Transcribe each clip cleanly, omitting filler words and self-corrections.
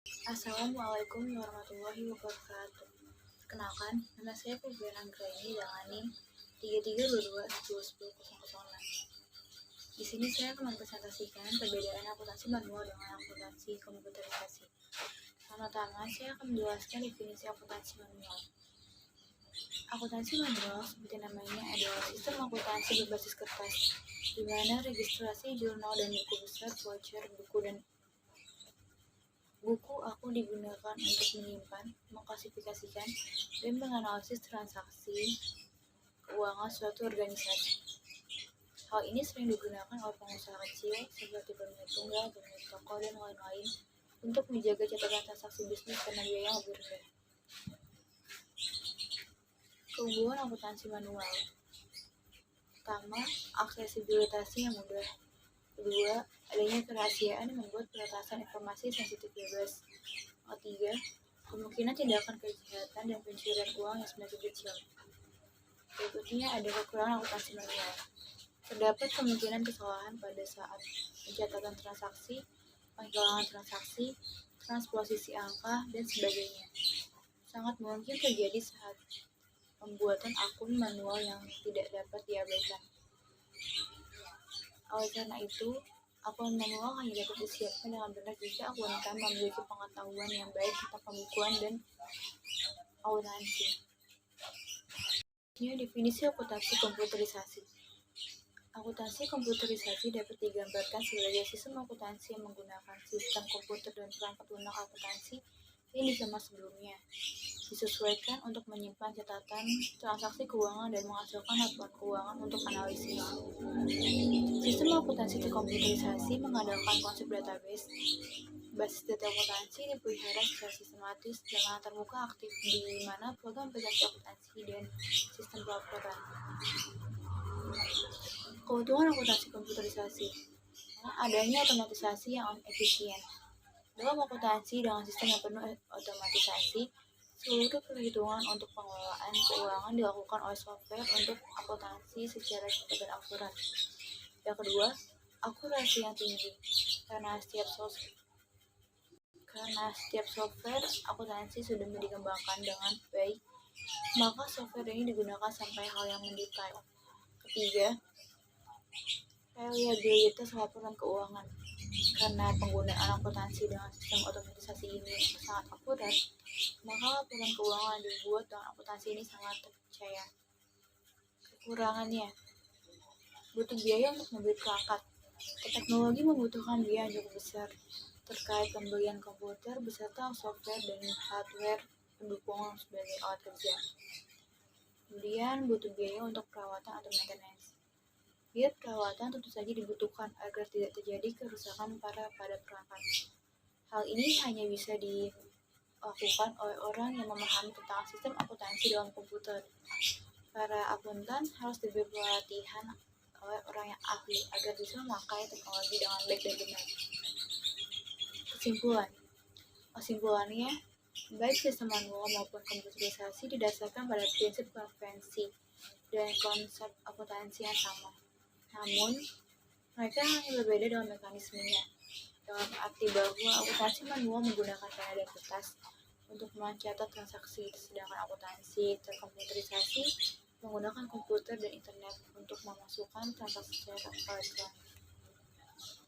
Assalamualaikum warahmatullahi wabarakatuh. Kenalkan, nama saya Febrian Anggraini dengan NIM 3322101006. Di sini saya akan mempresentasikan perbedaan akuntansi manual dengan akuntansi komputerisasi. Pertama-tama, saya akan menjelaskan definisi akuntansi manual. Akuntansi manual, seperti namanya, adalah sistem akuntansi berbasis kertas, di mana registrasi jurnal dan buku besar, voucher, buku akun digunakan untuk menyimpan, mengklasifikasikan, dan menganalisis transaksi keuangan suatu organisasi. Hal ini sering digunakan oleh pengusaha kecil seperti pemilik tunggal, pemilik toko, dan lain-lain untuk menjaga catatan transaksi bisnis karena biaya yang lebih rendah. Keunggulan akuntansi manual. Pertama, aksesibilitasnya mudah. Kedua, adanya kerahasiaan yang membuat peretasan informasi sensitif bebas. Ketiga, kemungkinan tindakan kejahatan dan pencurian uang yang semakin kecil. Berikutnya ada kekurangan akuntansi manual. Terdapat kemungkinan kesalahan pada saat pencatatan transaksi, penghilangan transaksi, transposisi angka, dan sebagainya. Sangat mungkin terjadi saat pembuatan akun manual yang tidak dapat diabaikan. Oleh karena itu, akun manual hanya dapat disiapkan dengan benar jika akuntan memiliki pengetahuan yang baik tentang pembukuan dan akuntansi. Definisi akuntansi komputerisasi. Akuntansi komputerisasi dapat digambarkan sebagai sistem akuntansi yang menggunakan sistem komputer dan perangkat lunak akuntansi yang sama sebelumnya, disesuaikan untuk menyimpan catatan transaksi keuangan dan menghasilkan laporan keuangan untuk analisis. Sistem akuntansi terkomputerisasi mengandalkan konsep database. Basis data akuntansi dipelihara secara sistematis dengan terbuka aktif di mana program aplikasi akuntansi dan sistem pelaporan. Keuntungan akuntansi komputerisasi. Adanya otomatisasi yang efisien. Dalam akuntansi dengan sistem yang penuh otomatisasi, seluruh perhitungan untuk pengelolaan keuangan dilakukan oleh software untuk akuntansi secara cepat dan akurat. Yang kedua, akurasi yang tinggi. Karena setiap software akuntansi sudah dikembangkan dengan baik, maka software ini digunakan sampai hal yang mendetail. Ketiga, reliabilitas laporan keuangan. Karena penggunaan akuntansi dengan sistem otomatisasi ini sangat akurat, maka laporan keuangan yang dibuat dengan akuntansi ini sangat terpercaya. Kekurangannya, butuh biaya untuk membeli perangkat. Teknologi membutuhkan biaya yang cukup besar terkait pembelian komputer beserta software dan hardware pendukung sebagai alat kerja. Kemudian butuh biaya untuk perawatan atau maintenance. Biaya perawatan tentu saja dibutuhkan agar tidak terjadi kerusakan pada perangkat. Hal ini hanya bisa dilakukan oleh orang yang memahami tentang sistem akuntansi dalam komputer. Para akuntan harus diberi pelatihan oleh orang yang ahli agar bisa memakai teknologi dengan baik dan benar. Kesimpulannya, baik sistem manual maupun komputerisasi didasarkan pada prinsip konvensi dan konsep akuntansi yang sama. Namun, mereka hanya berbeda dalam mekanismenya, dalam arti bahwa akuntansi manual menggunakan pena dan kertas untuk mencatat transaksi, sedangkan akuntansi terkomputerisasi menggunakan komputer dan internet untuk memasukkan transaksi secara elektronik.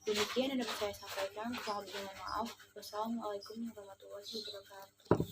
Demikian yang dapat saya sampaikan. Kurang lebihnya mohon maaf. Wassalamualaikum warahmatullahi wabarakatuh.